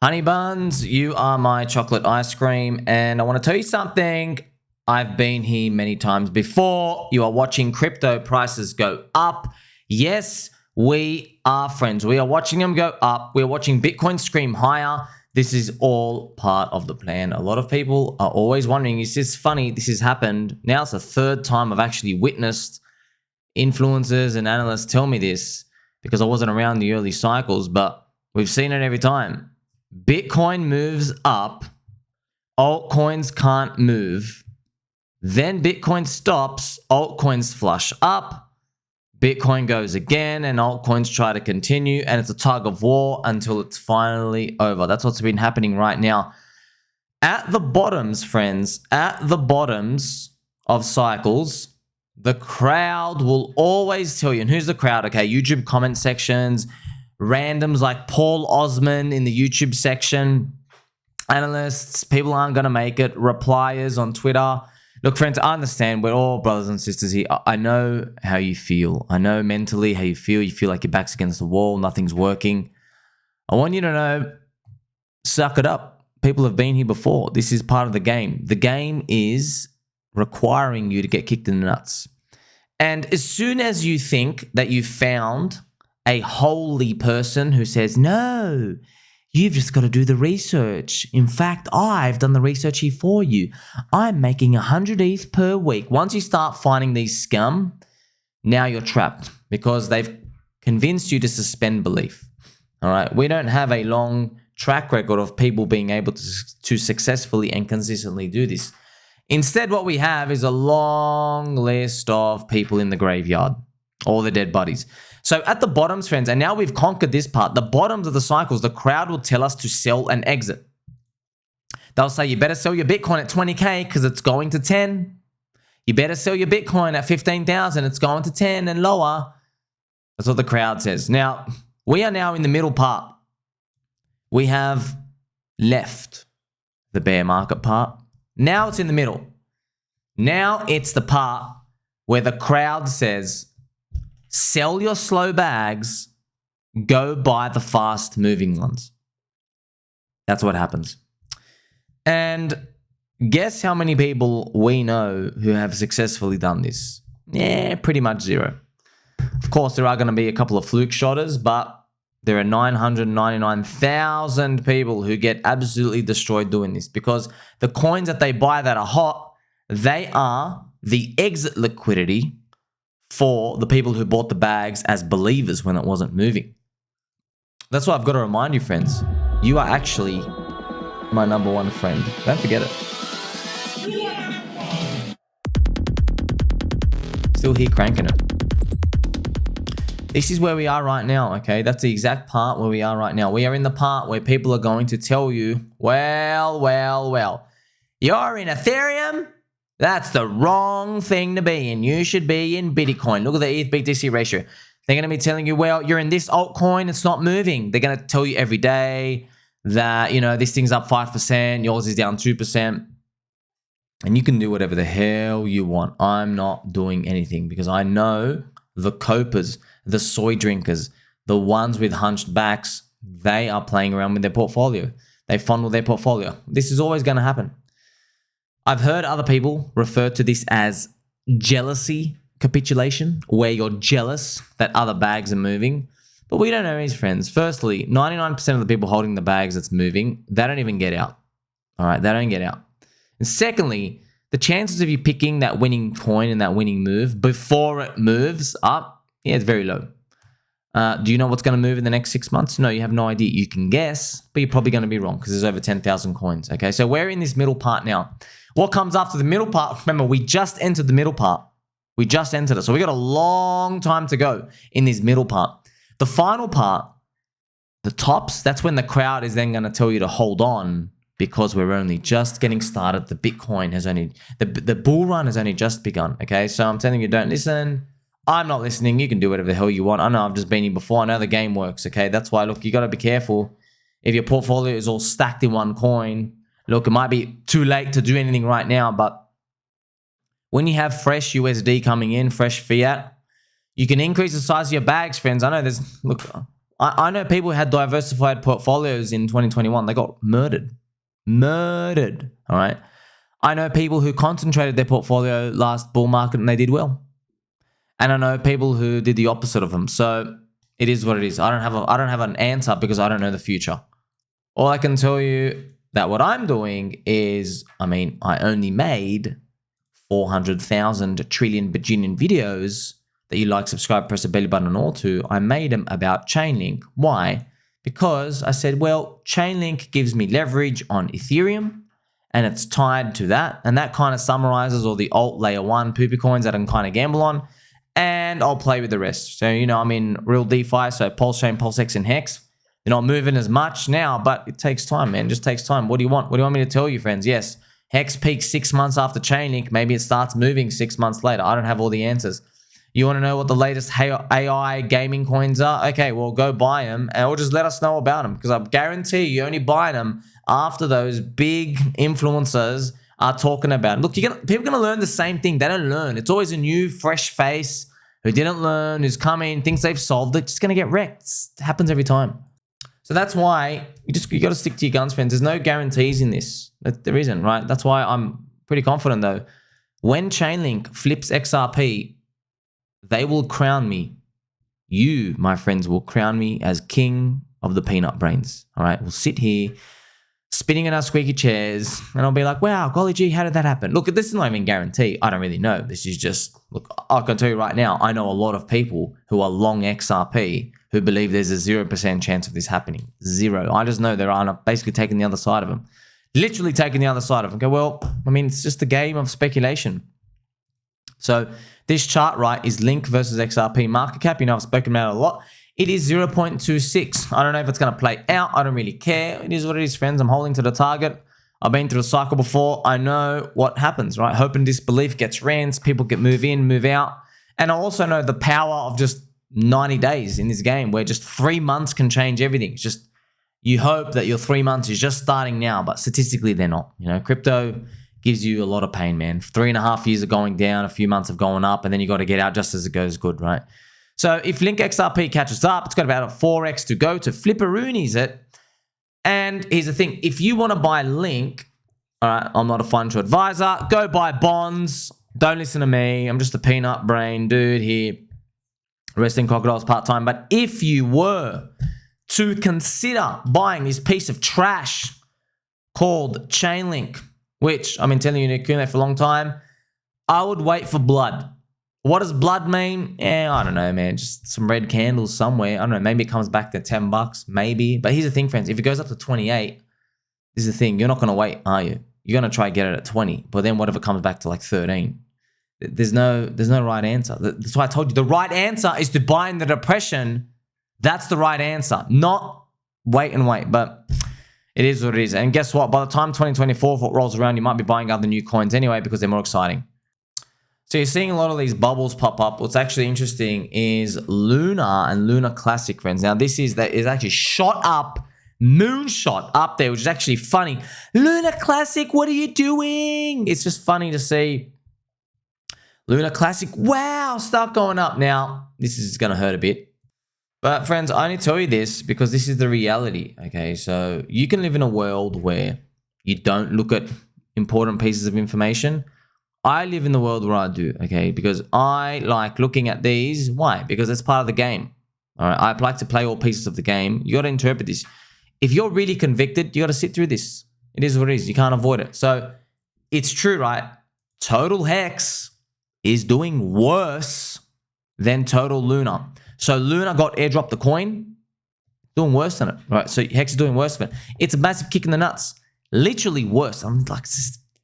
Honey buns, you are my chocolate ice cream, and I want to tell you something. I've been here many times before. You are watching crypto prices go up. Yes, we are friends. We are watching them go up. We're watching Bitcoin scream higher. This is all part of the plan. A lot of people are always wondering, is this funny? This has happened. Now it's the third time I've actually witnessed influencers and analysts tell me this because I wasn't around the early cycles, but we've seen it every time. Bitcoin moves up, altcoins can't move. Then Bitcoin stops, altcoins flush up, Bitcoin goes again, and altcoins try to continue, and it's a tug of war until it's finally over. That's what's been happening right now. At the bottoms, friends, at the bottoms of cycles, the crowd will always tell you, and who's the crowd? Okay, YouTube comment sections, randoms like Paul Osman in the YouTube section, analysts, people aren't going to make it, repliers on Twitter. Look, friends, I understand. We're all brothers and sisters here. I know how you feel. I know mentally how you feel. You feel like your back's against the wall. Nothing's working. I want you to know, suck it up. People have been here before. This is part of the game. The game is requiring you to get kicked in the nuts. And as soon as you think that you've found a holy person who says, no, you've just got to do the research. In fact, I've done the research here for you. I'm making 100 ETH per week. Once you start finding these scum, now you're trapped because they've convinced you to suspend belief. All right. We don't have a long track record of people being able to successfully and consistently do this. Instead, what we have is a long list of people in the graveyard, all the dead bodies. So at the bottoms, friends, and now we've conquered this part, the bottoms of the cycles, the crowd will tell us to sell and exit. They'll say, you better sell your Bitcoin at 20K because it's going to 10. You better sell your Bitcoin at 15,000. It's going to 10 and lower. That's what the crowd says. Now, we are now in the middle part. We have left the bear market part. Now it's in the middle. Now it's the part where the crowd says, sell your slow bags, go buy the fast moving ones. That's what happens. And guess how many people we know who have successfully done this? Yeah, pretty much zero. Of course, there are going to be a couple of fluke shotters, but there are 999,000 people who get absolutely destroyed doing this because the coins that they buy that are hot, they are the exit liquidity for the people who bought the bags as believers when it wasn't moving. That's why I've got to remind you, friends, you are actually my number one friend. Don't forget it. Still here cranking it. This is where we are right now, okay? That's the exact part where we are right now. We are in the part where people are going to tell you, well, you're in Ethereum? That's the wrong thing to be in. You should be in Bitcoin. Look at the ETH BTC ratio. They're going to be telling you, well, you're in this altcoin, it's not moving. They're going to tell you every day that, you know, this thing's up 5%, yours is down 2%. And you can do whatever the hell you want. I'm not doing anything because I know the copers, the soy drinkers, the ones with hunched backs, they are playing around with their portfolio. They fondle their portfolio. This is always going to happen. I've heard other people refer to this as jealousy capitulation, where you're jealous that other bags are moving. But we don't know these, friends. Firstly, 99% of the people holding the bags that's moving, they don't even get out. All right, they don't get out. And secondly, the chances of you picking that winning coin and that winning move before it moves up, yeah, it's very low. Do you know what's going to move in the next 6 months? No, you have no idea. You can guess, but you're probably going to be wrong because there's over 10,000 coins. Okay, so we're in this middle part now. What comes after the middle part? Remember, we just entered the middle part. We just entered it. So we got a long time to go in this middle part. The final part, the tops, that's when the crowd is then going to tell you to hold on because we're only just getting started. The Bitcoin has only, the bull run has only just begun. Okay, so I'm telling you, don't listen. I'm not listening. You can do whatever the hell you want. I know I've just been here before. I know the game works. Okay, that's why, look, you got to be careful. If your portfolio is all stacked in one coin, look, it might be too late to do anything right now, but when you have fresh USD coming in, fresh fiat, you can increase the size of your bags, friends. I know there's, look, I know people who had diversified portfolios in 2021. They got murdered. Murdered. All right. I know people who concentrated their portfolio last bull market and they did well. And I know people who did the opposite of them. So it is what it is. I don't have an answer because I don't know the future. All I can tell you that what I'm doing is, I only made 400,000 trillion bajillion videos that you like, subscribe, press the belly button and all to. I made them about Chainlink. Why? Because I said, well, Chainlink gives me leverage on Ethereum and it's tied to that. And that kind of summarizes all the alt layer one poopy coins that I can kind of gamble on. And I'll play with the rest. So, I'm in real DeFi, so Pulse Chain, pHEX, and HEX. They're not moving as much now, but it takes time, man. It just takes time. What do you want? What do you want me to tell you, friends? Yes, HEX peaks 6 months after Chainlink. Maybe it starts moving 6 months later. I don't have all the answers. You want to know what the latest AI gaming coins are? Okay, well, go buy them or just let us know about them because I guarantee you only buy them after those big influencers are talking about it. Look, people are going to learn the same thing. They don't learn. It's always a new, fresh face who didn't learn, who's coming, thinks they've solved it, just going to get wrecked. It happens every time. So that's why you got to stick to your guns, friends. There's no guarantees in this. There isn't, right? That's why I'm pretty confident, though. When Chainlink flips XRP, they will crown me. You, my friends, will crown me as king of the peanut brains. All right? We'll sit here spinning in our squeaky chairs, and I'll be like, wow, golly gee, how did that happen? Look, this is not even guarantee. I don't really know. This is just, look, I can tell you right now, I know a lot of people who are long XRP who believe there's a 0% chance of this happening. Zero. I just know they're basically taking the other side of them. Literally taking the other side of them. Okay, well, it's just a game of speculation. So this chart, right, is Link versus XRP market cap. I've spoken about it a lot. It is 0.26. I don't know if it's going to play out. I don't really care. It is what it is, friends. I'm holding to the target. I've been through the cycle before. I know what happens, right? Hope and disbelief gets rants. People get move in, move out. And I also know the power of just 90 days in this game where just 3 months can change everything. It's just you hope that your 3 months is just starting now, but statistically they're not. Crypto gives you a lot of pain, man. 3.5 years of going down, a few months of going up, and then you got to get out just as it goes good, right? So if Link XRP catches up, it's got about a 4x to go to flipperoonies it. And here's the thing. If you want to buy Link, all right, I'm not a financial advisor. Go buy bonds. Don't listen to me. I'm just a peanut brain dude here. Resting crocodiles part-time. But if you were to consider buying this piece of trash called Chainlink, which I've been telling you in Q&A for a long time, I would wait for blood. What does blood mean? I don't know, man. Just some red candles somewhere. I don't know. Maybe it comes back to $10, maybe. But here's the thing, friends. If it goes up to 28, this is the thing. You're not going to wait, are you? You're going to try to get it at 20. But then what if it comes back to like 13? There's no right answer. That's why I told you. The right answer is to buy in the depression. That's the right answer. Not wait and wait. But it is what it is. And guess what? By the time 2024 rolls around, you might be buying other new coins anyway because they're more exciting. So you're seeing a lot of these bubbles pop up. What's actually interesting is Luna and Luna Classic, friends. Now, this is actually shot up, moonshot up there, which is actually funny. Luna Classic, what are you doing? It's just funny to see Luna Classic. Wow, start going up. Now, this is going to hurt a bit. But friends, I only tell you this because this is the reality, okay? So you can live in a world where you don't look at important pieces of information. I live in the world where I do, okay? Because I like looking at these. Why? Because it's part of the game. All right. I like to play all pieces of the game. You got to interpret this. If you're really convicted, you got to sit through this. It is what it is. You can't avoid it. So it's true, right? Total Hex is doing worse than Total Luna. So Luna got airdropped the coin, doing worse than it, right? So Hex is doing worse than it. It's a massive kick in the nuts. Literally worse. I'm like,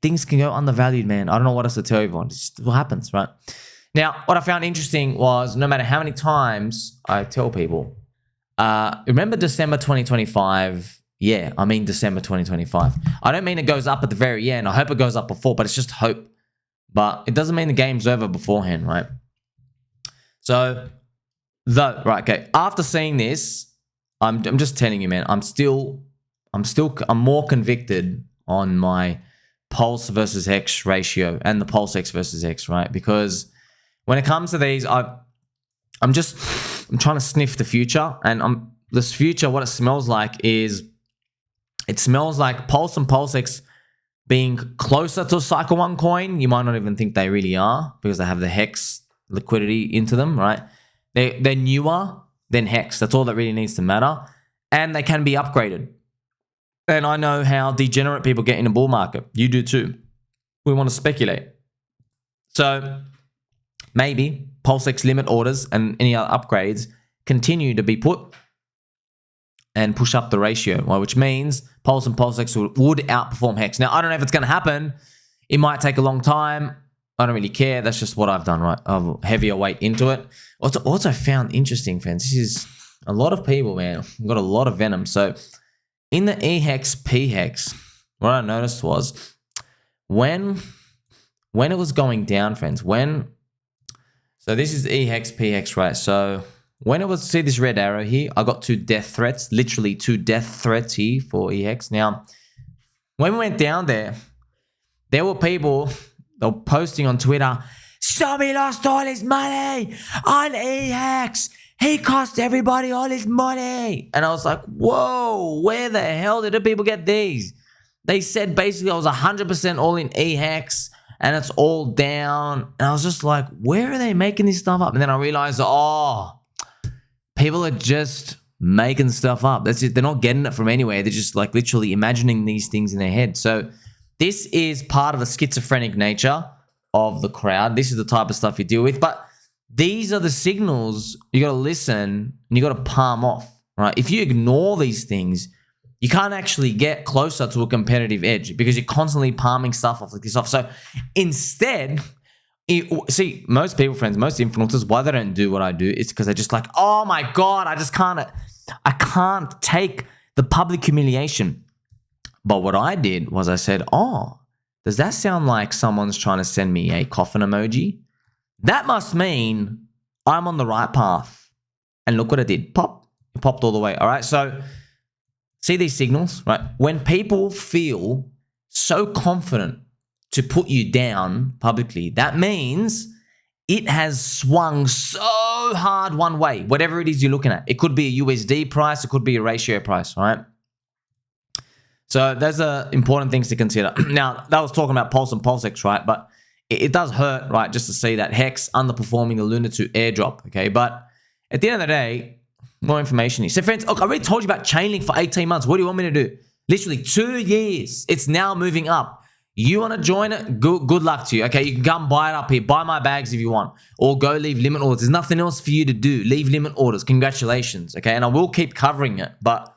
things can go undervalued, man. I don't know what else to tell everyone. It's just what happens, right? Now, what I found interesting was no matter how many times I tell people, remember December 2025? Yeah, I mean December 2025. I don't mean it goes up at the very end. I hope it goes up before, but it's just hope. But it doesn't mean the game's over beforehand, right? So, right, okay. After seeing this, I'm just telling you, man, I'm more convicted on my Pulse versus Hex ratio and the pHEX versus Hex, right? Because when it comes to these, I'm trying to sniff the future, and this future, what it smells like is, it smells like Pulse and PulseX being closer to a Cycle 1 coin. You might not even think they really are because they have the HEX liquidity into them, right? They're newer than HEX. That's all that really needs to matter. And they can be upgraded. And I know how degenerate people get in a bull market. You do too. We want to speculate. So maybe PulseX limit orders and any other upgrades continue to be put and push up the ratio, well, which means Pulse and PulseX would outperform HEX. Now, I don't know if it's going to happen. It might take a long time. I don't really care. That's just what I've done, right? I've heavier weight into it. Also found interesting, friends. This is a lot of people, man. We've got a lot of venom. So in the eHEX pHEX, what I noticed was when it was going down, friends, so this is eHEX pHEX, right? So when it was, see this red arrow here, I got 2 death threats, literally 2 death threats here for eHEX. Now, when we went down there were people that were posting on Twitter, Sammy lost all his money on eHEX. He cost everybody all his money. And I was like, whoa, where the hell did the people get these? They said basically I was 100% all in eHEX and it's all down. And I was just like, where are they making this stuff up? And then I realized, oh, people are just making stuff up. That's it. They're not getting it from anywhere. They're just like literally imagining these things in their head. So this is part of the schizophrenic nature of the crowd. This is the type of stuff you deal with. But these are the signals you got to listen and you got to palm off, right? If you ignore these things, you can't actually get closer to a competitive edge because you're constantly palming stuff off like this off. So instead, see, most people, friends, most influencers, why they don't do what I do is because they're just like, oh my God, I can't take the public humiliation. But what I did was I said, oh, does that sound like someone's trying to send me a coffin emoji? That must mean I'm on the right path. And look what I did. Pop. It popped all the way. All right. So see these signals, right? When people feel so confident to put you down publicly, that means it has swung so hard one way, whatever it is you're looking at. It could be a USD price. It could be a ratio price, right? So those are important things to consider. Now, that was talking about Pulse and PulseX, right? But it does hurt, right, just to see that HEX underperforming the Luna 2 airdrop, okay? But at the end of the day, more information here. So, friends, look, I already told you about Chainlink for 18 months. What do you want me to do? Literally 2 years. It's now moving up. You want to join it? Good luck to you, okay? You can come buy it up here. Buy my bags if you want. Or go leave limit orders. There's nothing else for you to do. Leave limit orders. Congratulations, okay? And I will keep covering it. But,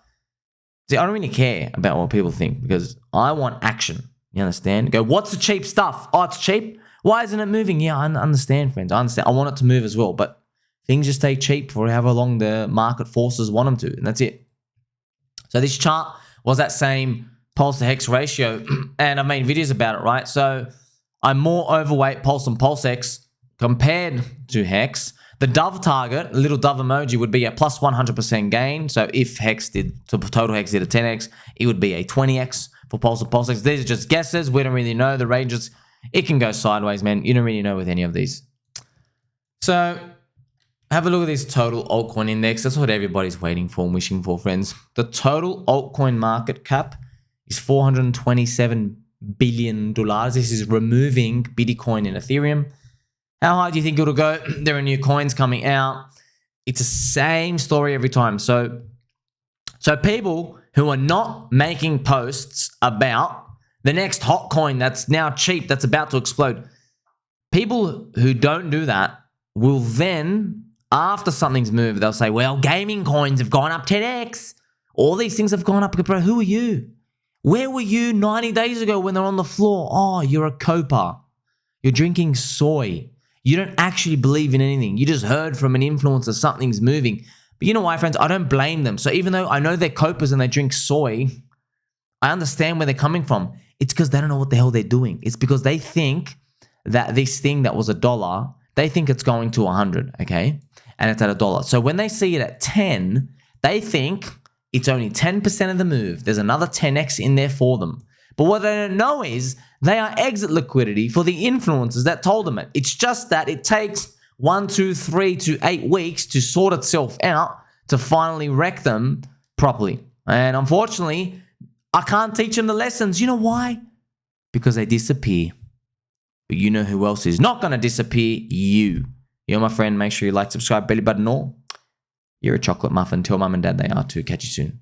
see, I don't really care about what people think because I want action. You understand? Go, what's the cheap stuff? Oh, it's cheap? Why isn't it moving? Yeah, I understand, friends. I understand. I want it to move as well. But things just stay cheap for however long the market forces want them to. And that's it. So this chart was that same Pulse to HEX ratio. And I've made videos about it, right? So I'm more overweight Pulse and PulseX compared to HEX. The dove target, the little dove emoji, would be a plus 100% gain. So if total HEX did a 10x, it would be a 20x for Pulse and PulseX. These are just guesses. We don't really know the ranges. It can go sideways, man. You don't really know with any of these. So have a look at this total altcoin index. That's what everybody's waiting for and wishing for, friends. The total altcoin market cap is $427 billion. This is removing Bitcoin and Ethereum. How high do you think it'll go? There are new coins coming out. It's the same story every time. So people who are not making posts about the next hot coin that's now cheap, that's about to explode, people who don't do that will then, after something's moved, they'll say, well, gaming coins have gone up 10x. All these things have gone up. Bro, who are you? Where were you 90 days ago when they're on the floor? Oh, you're a coper. You're drinking soy. You don't actually believe in anything. You just heard from an influencer something's moving. But you know why, friends? I don't blame them. So even though I know they're copers and they drink soy, I understand where they're coming from. It's because they don't know what the hell they're doing. It's because they think that this thing that was $1, they think it's going to 100, okay? And it's at $1. So when they see it at 10, they think it's only 10% of the move. There's another 10x in there for them. But what they don't know is they are exit liquidity for the influencers that told them it. It's just that it takes 1, 2, 3 to 8 weeks to sort itself out to finally wreck them properly. And unfortunately, I can't teach them the lessons. You know why? Because they disappear. But you know who else is not going to disappear? You. You're my friend. Make sure you like, subscribe, belly button all. You're a chocolate muffin. Tell mum and dad they are too. Catch you soon.